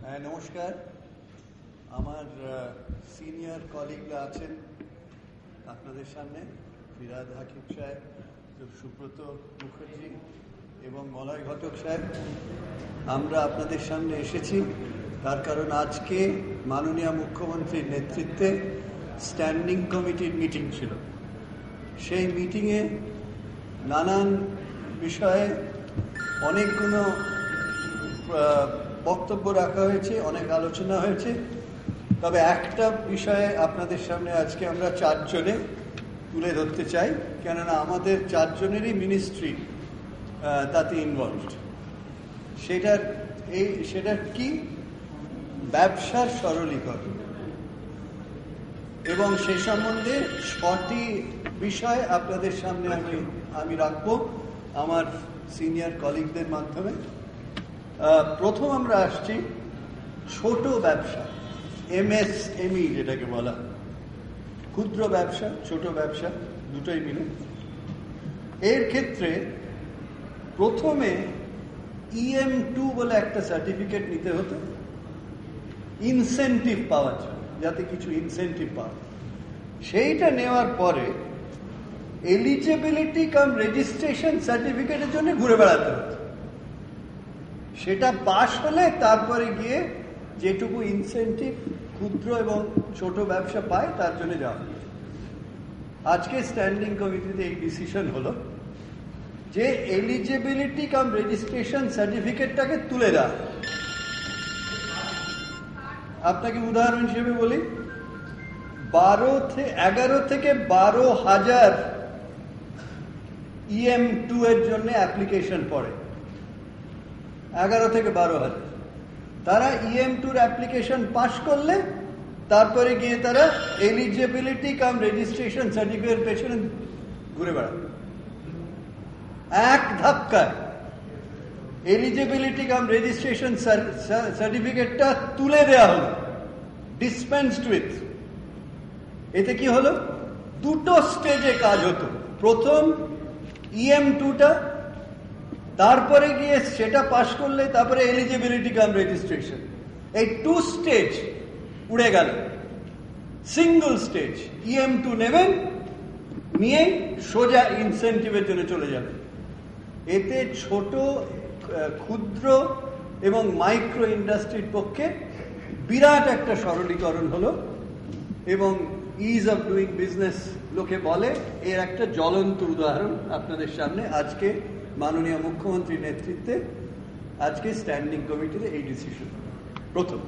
হ্যাঁ, নমস্কার। আমার সিনিয়র কলিগরা আছেন আপনাদের সামনে, ফিরাদ হাকিম সাহেব, সুব্রত মুখার্জি এবং মলয় ঘটক সাহেব। আমরা আপনাদের সামনে এসেছি তার কারণ আজকে মাননীয় মুখ্যমন্ত্রীর নেতৃত্বে স্ট্যান্ডিং কমিটির মিটিং ছিল। সেই মিটিংয়ে নানান বিষয়ে অনেকগুলো বক্তব্য রাখা হয়েছে, অনেক আলোচনা হয়েছে। তবে একটা বিষয়ে আপনাদের সামনে আজকে আমরা চারজনে তুলে ধরতে চাই, কেননা আমাদের চারজনেরই মিনিস্ট্রি তাতে ইনভলভড। সেটার কি ব্যবসার সরলীকরণ, এবং সে সম্বন্ধে 6টি বিষয় আপনাদের সামনে আমি রাখবো আমার সিনিয়র কলিগদের মাধ্যমে। প্রথম আমরা আসছি ছোট ব্যবসা, MSME যেটাকে বলা, ক্ষুদ্র ব্যবসা, ছোট ব্যবসা, দুটোই মিলে। এর ক্ষেত্রে প্রথমে EM2 বলে একটা সার্টিফিকেট নিতে হতো ইনসেন্টিভ পাওয়ার জন্য, যাতে কিছু ইনসেন্টিভ পাওয়া। সেইটা নেওয়ার পরে এলিজিবিলিটি কাম রেজিস্ট্রেশন সার্টিফিকেটের জন্য ঘুরে বেড়াতে হতো। সেটা পাশ হলে তারপরে গিয়ে যেটুকু ইনসেন্টিভ ক্ষুদ্র এবং ছোট ব্যবসা পায় তার জন্য যাওয়া হবে। আজকে স্ট্যান্ডিং কমিটিতে এই ডিসিশন হলো যে এলিজিবিলিটি কাম রেজিস্ট্রেশন সার্টিফিকেটটাকে তুলে দেওয়া। আপনাকে উদাহরণ হিসেবে বলি, 11 থেকে 12,000 EM2 এর জন্য অ্যাপ্লিকেশন পড়ে। 11 থেকে 12,000 তারা EM2 অ্যাপ্লিকেশন পাশ করলে তারপরে গিয়ে তারা এলিজিবিলিটি কাম রেজিস্ট্রেশন সার্টিফিকেট পেছনে ঘুরে বেড়াবে। এক ধাক্কায় এলিজিবিলিটি কাম রেজিস্ট্রেশন সার্টিফিকেটটা তুলে দেওয়া হলো, ডিসপেন্সড উইথ। এতে কি হলো, দুটো স্টেজে কাজ হতো। প্রথম EM2টা, তারপরে গিয়ে সেটা পাশ করলে তারপরে এলিজিবিলিটি কাম রেজিস্ট্রেশন। এই 2 স্টেজ উড়ে গেল। সিঙ্গল স্টেজ EM2 নেবেন, নিয়ে সোজা ইনসেন্টিভের জন্য চলে যাবেন। এতে ছোট, ক্ষুদ্র এবং মাইক্রো ইন্ডাস্ট্রির পক্ষে বিরাট একটা সরলীকরণ হলো, এবং ইজ অফ ডুইং বিজনেস লোকে বলে, এর একটা জ্বলন্ত উদাহরণ আপনাদের সামনে আজকে মাননীয় মুখ্যমন্ত্রীর নেতৃত্বে আজকে স্ট্যান্ডিং কমিটিতে এই ডিসিশন। প্রথম।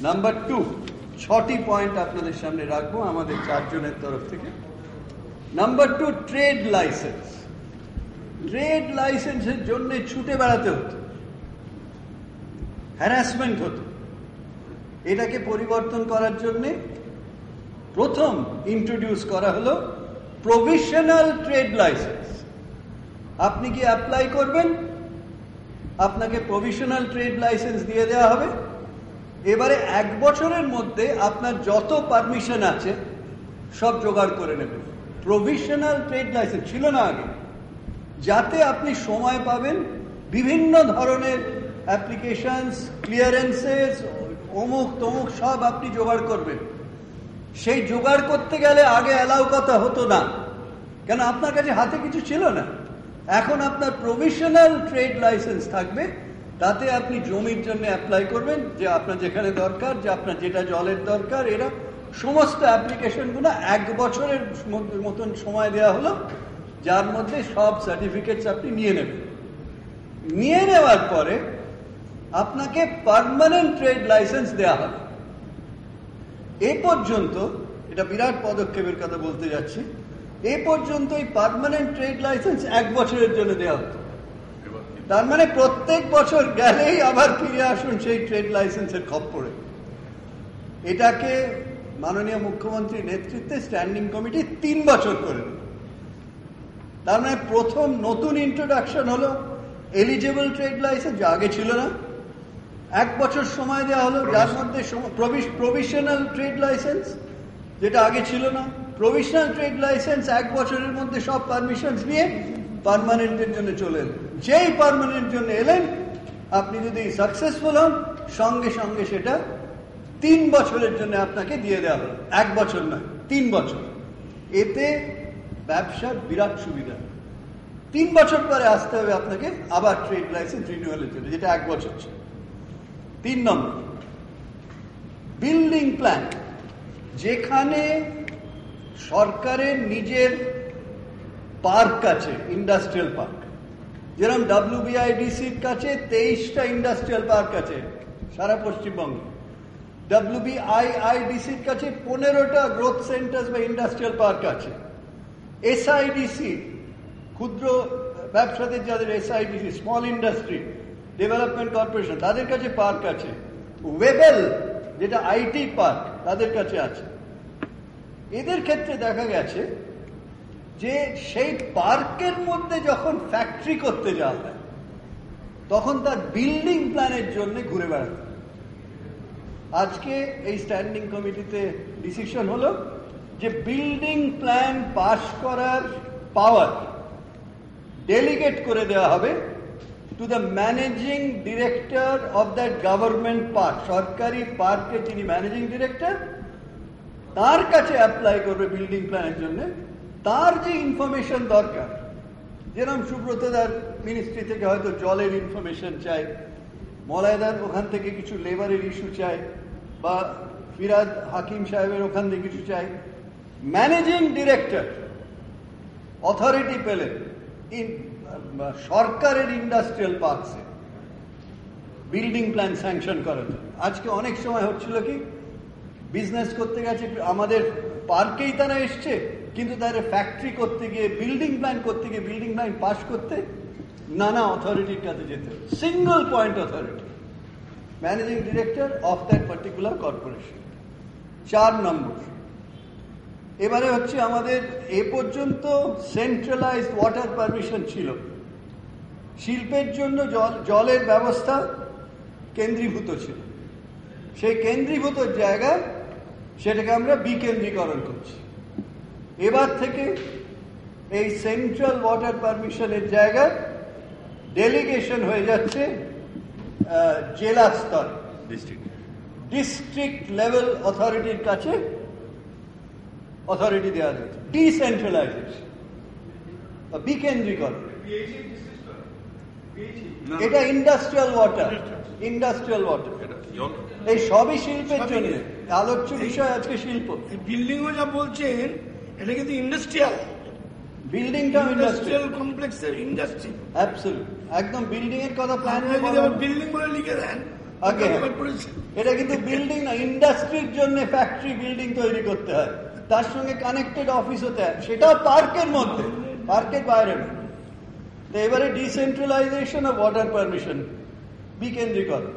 নাম্বার 2, 6টি পয়েন্ট আপনাদের সামনে রাখবো আমাদের চারজনের তরফ থেকে। Number 2, trade licence. ট্রেড লাইসেন্সের জন্য ছুটে বেড়াতে হতো, হ্যারাসমেন্ট হতো। এটাকে পরিবর্তন করার জন্যে প্রথম ইন্ট্রোডিউস করা হলো প্রভিশনাল ট্রেড লাইসেন্স। আপনি কি অ্যাপ্লাই করবেন, আপনাকে প্রভিশনাল ট্রেড লাইসেন্স দিয়ে দেওয়া হবে। এবারে 1 বছরের মধ্যে আপনার যত পারমিশন আছে সব জোগাড় করে নেবেন। প্রভিশনাল ট্রেড লাইসেন্স ছিল না আগে, যাতে আপনি সময় পাবেন বিভিন্ন ধরনের অ্যাপ্লিকেশনস, ক্লিয়ারেন্সেস, অমুক তমুক সব আপনি জোগাড় করবেন। সেই জোগাড় করতে গেলে আগে অ্যালাউ কথা হতো না, কেন আপনার কাছে হাতে কিছু ছিল না। এখন আপনার প্রভিশনাল ট্রেড লাইসেন্স থাকবে, তাতে আপনি জমির জন্য অ্যাপ্লাই করবেন, যে আপনার যেখানে দরকার, যে আপনার যেটা জলের দরকার, এরা সমস্ত অ্যাপ্লিকেশনগুলো 1 বছরের মতন সময় দেওয়া হলো, যার মধ্যে সব সার্টিফিকেটস আপনি নিয়ে নেবেন। নিয়ে নেওয়ার পরে আপনাকে পার্মানেন্ট ট্রেড লাইসেন্স দেওয়া হবে। এ পর্যন্ত, এটা বিরাট পদক্ষেপের কথা বলতে যাচ্ছি, এ পর্যন্ত এই পার্মানেন্ট ট্রেড লাইসেন্স 1 বছরের জন্য দেওয়া হতো। তার মানে প্রত্যেক বছর গেলেই আবার ফিরে আসুন সেই ট্রেড লাইসেন্সের খপ্পরে। এটাকে মাননীয় মুখ্যমন্ত্রীর নেতৃত্বে স্ট্যান্ডিং কমিটি 3 বছর করে দিল। তার মানে প্রথম নতুন ইন্ট্রোডাকশন হলো এলিজিবল ট্রেড লাইসেন্স, যা আগে ছিল না। 1 বছর সময় দেওয়া হলো, যার মধ্যে প্রভিশনাল ট্রেড লাইসেন্স, যেটা আগে ছিল না। প্রভিশনাল ট্রেড লাইসেন্স 1 বছরের মধ্যে সব পারমিশন নিয়ে পার্মানেন্টের জন্য চলে এলেন। যেই পার্মানেন্ট জন্য এলেন, আপনি যদি সাকসেসফুল হন সঙ্গে সঙ্গে সেটা 3 বছরের জন্য আপনাকে দিয়ে দেওয়া হলো, 1 বছর নয়, 3 বছর। এতে ব্যবসার বিরাট সুবিধা। 3 বছর পরে আসতে হবে আপনাকে আবার ট্রেড লাইসেন্স রিনিউয়ালের জন্য, যেটা 1 বছর ছিল। 3 নম্বর, বিল্ডিং প্ল্যান। যেখানে সরকারের নিজের পার্ক আছে, ইন্ডাস্ট্রিয়াল পার্ক, যেরকম WBIDCর কাছে 23টা ইন্ডাস্ট্রিয়াল পার্ক আছে সারা পশ্চিমবঙ্গে, WBIIDCর কাছে 15টা গ্রোথ সেন্টার বা ইন্ডাস্ট্রিয়াল পার্ক আছে, SIDC ক্ষুদ্র ব্যবসাদের যাদের SIDC small industry development corporation তাদের কাছে পার্ক আছে, ওয়েবেল যেটা IT পার্ক তাদের কাছে আছে। এদের ক্ষেত্রে দেখা গেছে যে সেই পার্কের মধ্যে যখন ফ্যাক্টরি করতে যাওয়া হয় তখন তার বিল্ডিং প্ল্যানের জন্য ঘুরে বেড়াতে হয়। আজকে এই স্ট্যান্ডিং কমিটিতে ডিসিশন হলো যে বিল্ডিং প্ল্যান পাস করার পাওয়ার ডেলিগেট করে দেওয়া হবে to the managing director of that government park. সরকারি পার্কে যিনি ম্যানেজিং ডিরেক্টর তার কাছে অ্যাপ্লাই করবে বিল্ডিং প্ল্যানের জন্য। তার যে ইনফরমেশন দরকার, যেরকম সুব্রতদার মিনিস্ট্রি থেকে হয়তো জলের ইনফরমেশন চাই, মলয়দার ওখান থেকে কিছু লেবারের ইস্যু চাই, বা ফিরাদ হাকিম সাহেবের ওখান থেকে কিছু চাই, ম্যানেজিং ডিরেক্টর অথরিটি পেলেন সরকারের ইন্ডাস্ট্রিয়াল পার্কসে বিল্ডিং প্ল্যান স্যাংশন করার জন্য। আজকে অনেক সময় হচ্ছিল কি, বিজনেস করতে গেছে আমাদের পার্কেই তারা এসছে, কিন্তু তারা ফ্যাক্টরি করতে গিয়ে বিল্ডিং প্ল্যান করতে গিয়ে বিল্ডিং প্ল্যান পাস করতে নানা অথরিটির কাছে যেতে হবে। Single point authority, managing director of that particular corporation. 4 নম্বর, এবারে হচ্ছে আমাদের এ পর্যন্ত সেন্ট্রালাইজড ওয়াটার পারমিশন ছিল, শিল্পের জন্য জলের ব্যবস্থা কেন্দ্রীভূত ছিল। সেই কেন্দ্রীভূত জায়গা সেটাকে আমরা বিকেন্দ্রীকরণ করছি। এবার থেকে এই সেন্ট্রাল ওয়াটার পারমিশনের জায়গা ডেলিগেশন হয়ে যাচ্ছে জেলা স্তর, ডিস্ট্রিক্ট লেভেল অথরিটির কাছে অথরিটি দেওয়া যাচ্ছে। ডিসেন্ট্রালাইজেশন, বিকেন্দ্রীকরণ। এটা ইন্ডাস্ট্রিয়াল ওয়াটার, ইন্ডাস্ট্রিয়াল ওয়াটার এই সবই শিল্পের জন্য আলোচ্য বিষয়। আজকে শিল্প বিল্ডিংও যা বলছেন এটা কিন্তু ইন্ডাস্ট্রিয়াল, বিল্ডিংটা ইন্ডাস্ট্রিয়াল কমপ্লেক্সের ইন্ডাস্ট্রি অ্যাবসলিউট একদম বিল্ডিং এর কথা প্ল্যান বিল্ডিং বলে লিখে দেন আগে। এটা কিন্তু বিল্ডিং না, ইন্ডাস্ট্রির জন্য ফ্যাক্টরি বিল্ডিং তৈরি করতে হয়, তার সঙ্গে কানেক্টেড অফিস হতে হয়, সেটাও পার্কের মধ্যে, পার্কের বাইরে না। তো এবারে ডিসেন্ট্রালাইজেশন অফ ওয়াটার পারমিশন, বিকেন্দ্রীকরণ।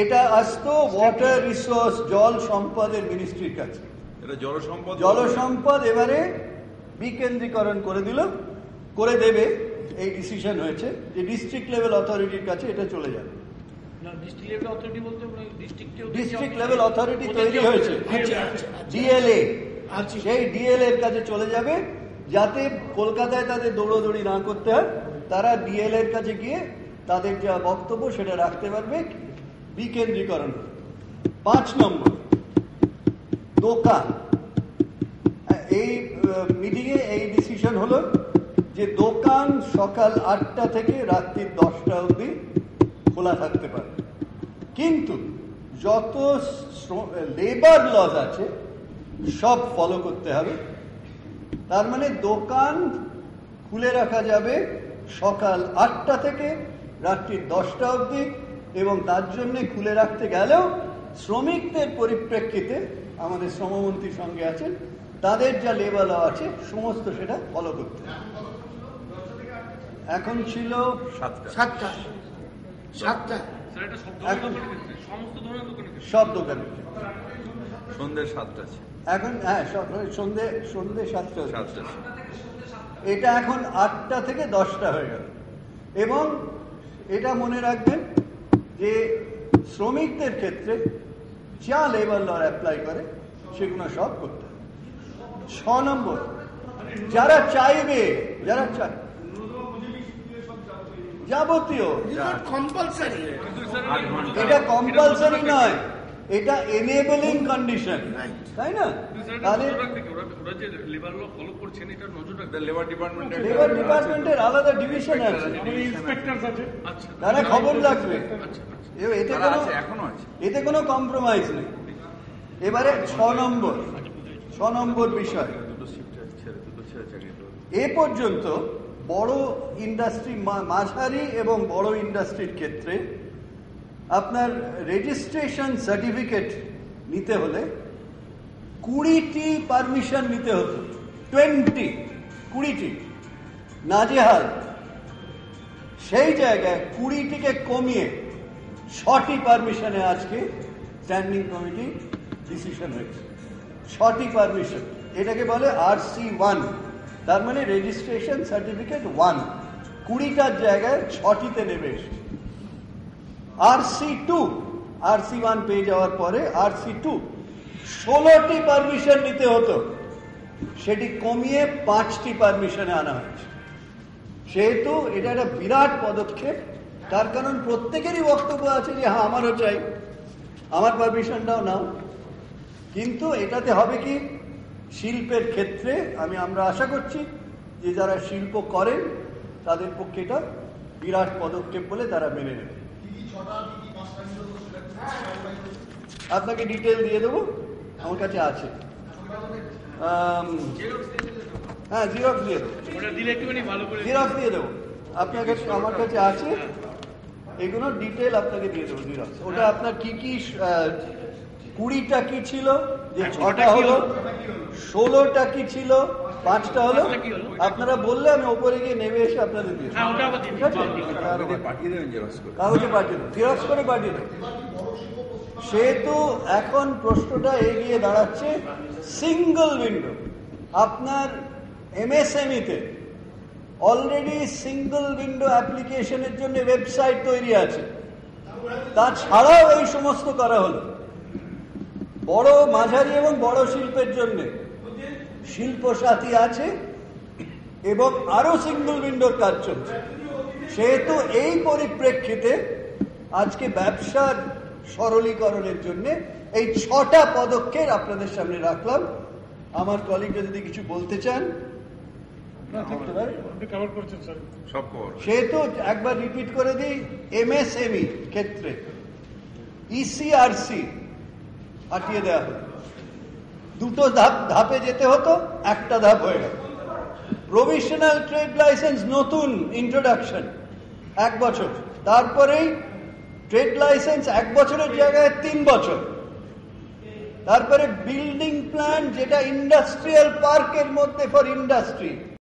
এটা আসতো ওয়াটার রিসোর্স জল সম্পদের মিনিস্ট্রির কাছে, জলসম্পদ এবারে বিকেন্দ্রীকরণ করে দিল, করে দেবে। এই ডিসিশন হয়েছে যে ডিস্ট্রিক্ট লেভেল অথরিটির কাছে এটা চলে যাবে। ডিস্ট্রিক্ট লেভেল অথরিটি তৈরি হয়েছে ডিএলএ, সেই ডিএলএ এর কাছে চলে যাবে, যাতে কলকাতায় তাদের দৌড়দৌড়ি না করতে হয়। তারা ডিএলএ এর কাছে গিয়ে তাদের যা বক্তব্য সেটা রাখতে পারবে, বিকেন্দ্রীকরণ। 5 নম্বর, দোকান। এই মিটিংয়ে এই ডিসিশন হলো যে দোকান সকাল 8টা থেকে রাত্রি 10টা অবধি খোলা থাকতে পারে, কিন্তু যত লেবার লজ আছে সব ফলো করতে হবে। তার মানে দোকান খুলে রাখা যাবে সকাল 8টা থেকে রাত্রি 10টা অবধি, এবং তার জন্য খুলে রাখতে গেলেও শ্রমিকদের পরিপ্রেক্ষিতে আমাদের শ্রমমন্ত্রীর সঙ্গে আছেন, তাদের যা লেবার ল আছে সমস্ত সেটা ফলো করতে হবে। এখন ছিল 7টা, এখন সব দোকানে সন্ধ্যে 7টা, এখন হ্যাঁ সন্ধ্যে 7টা। এটা এখন 8টা থেকে 10টা হয়ে গেল। এবং এটা মনে রাখবেন যে শ্রমিকদের ক্ষেত্রে যা লেবার ল অ্যাপ্লাই করে সেগুলো সব করতে হবে। 6 নম্বর, যারা চাইবে, যাবতীয়। কম্পালসারি। এটা কম্পালসারি নয়, এটা এনেবলিং কন্ডিশন, তাই না? তাহলে লেবার ডিপার্টমেন্টের লেবার ডিপার্টমেন্টের আলাদা ডিভিশন আছে, তারা খবর রাখবে। এতে তারা কোনো আছে, এখনো আছে। এতে কোনো কম্প্রোমাইজ নেই। এবারে 6 নম্বর বিষয়, এ পর্যন্ত বড় ইন্ডাস্ট্রি, মাঝারি এবং বড় ইন্ডাস্ট্রির ক্ষেত্রে আপনার রেজিস্ট্রেশন সার্টিফিকেট নিতে হলে 20টি পারমিশন নিতে হতো। 20টি নাজেহাল। সেই জায়গায় 20টিকে কমিয়ে 6টি পারমিশনে আজকে স্ট্যান্ডিং কমিটি ডিসিশন হয়েছে। 6টি পারমিশন, এটাকে বলে RC1, তার মানে রেজিস্ট্রেশন সার্টিফিকেট 1। 20টার জায়গায় 6টিতে নেমে এসেছে। RC1 পেয়ে যাওয়ার পরে RC2 16টি পারমিশন নিতে হতো, সেটি কমিয়ে 5টি পারমিশনে আনা হয়েছে। সেহেতু এটা একটা বিরাট পদক্ষেপ। তার কারণ প্রত্যেকেরই বক্তব্য আছে যে হ্যাঁ আমারও চাই, আমার পারমিশনটাও নাও। কিন্তু এটাতে হবে কি, শিল্পের ক্ষেত্রে আমরা আশা করছি যে যারা শিল্প করেন তাদের পক্ষে এটা বিরাট পদক্ষেপ বলে তারা মেনে নেবে। আপনাকে ডিটেল দিয়ে দেবো, আমার কাছে আছে। হ্যাঁ, জিরক্স দিয়ে দেবো, জিরক্স দিয়ে দেবো আপনার কাছে, আমার কাছে আছে। এগুলো ডিটেল আপনাকে দিয়ে দেবো জিরক্স। ওটা আপনার কি 20টা কি ছিল, যে 6টা হলো, 16টা কি ছিল, 5টা হলো। আপনারা বললে আমি ওপরে গিয়ে নেমে এসে আপনাদের দিয়ে দেবো। ঠিক আছে, পাঠিয়ে দেবেন কাগজে পাঠিয়ে দেবো, জিরক্স করে পাঠিয়ে দেবো। সেহেতু এখন প্রশ্নটা এগিয়ে দাঁড়াচ্ছে সিঙ্গল উইন্ডো। আপনার MSME-তে অলরেডি সিঙ্গল উইন্ডো অ্যাপ্লিকেশনের জন্য ওয়েবসাইট তৈরি আছে, তাছাড়াও এই সমস্ত করা হলো। বড়, মাঝারি এবং বড় শিল্পের জন্য শিল্প সাথী আছে এবং আরো সিঙ্গল উইন্ডোর কাজ চলছে। সেহেতু এই পরিপ্রেক্ষিতে আজকে ব্যবসার সরলীকরণের জন্য এই 6টা পদক্ষেপ আপনাদের সামনে রাখলাম। আমার কলিগরা যদি কিছু বলতে চান সেহেতু একবার রিপিট করে দিই, MSME ক্ষেত্রে ECRC হাটিয়ে দেওয়া হলো। 2টো ধাপে যেতে হতো, একটা ধাপ হয়ে গেল। প্রভিশনাল ট্রেড লাইসেন্স নতুন ইন্ট্রোডাকশন 1 বছর, তারপরেই ট্রেড লাইসেন্স 1 বছরের জায়গায় 3 বছর। তারপরে বিল্ডিং প্ল্যান, যেটা ইন্ডাস্ট্রিয়াল পার্কের মধ্যে ফর ইন্ডাস্ট্রি,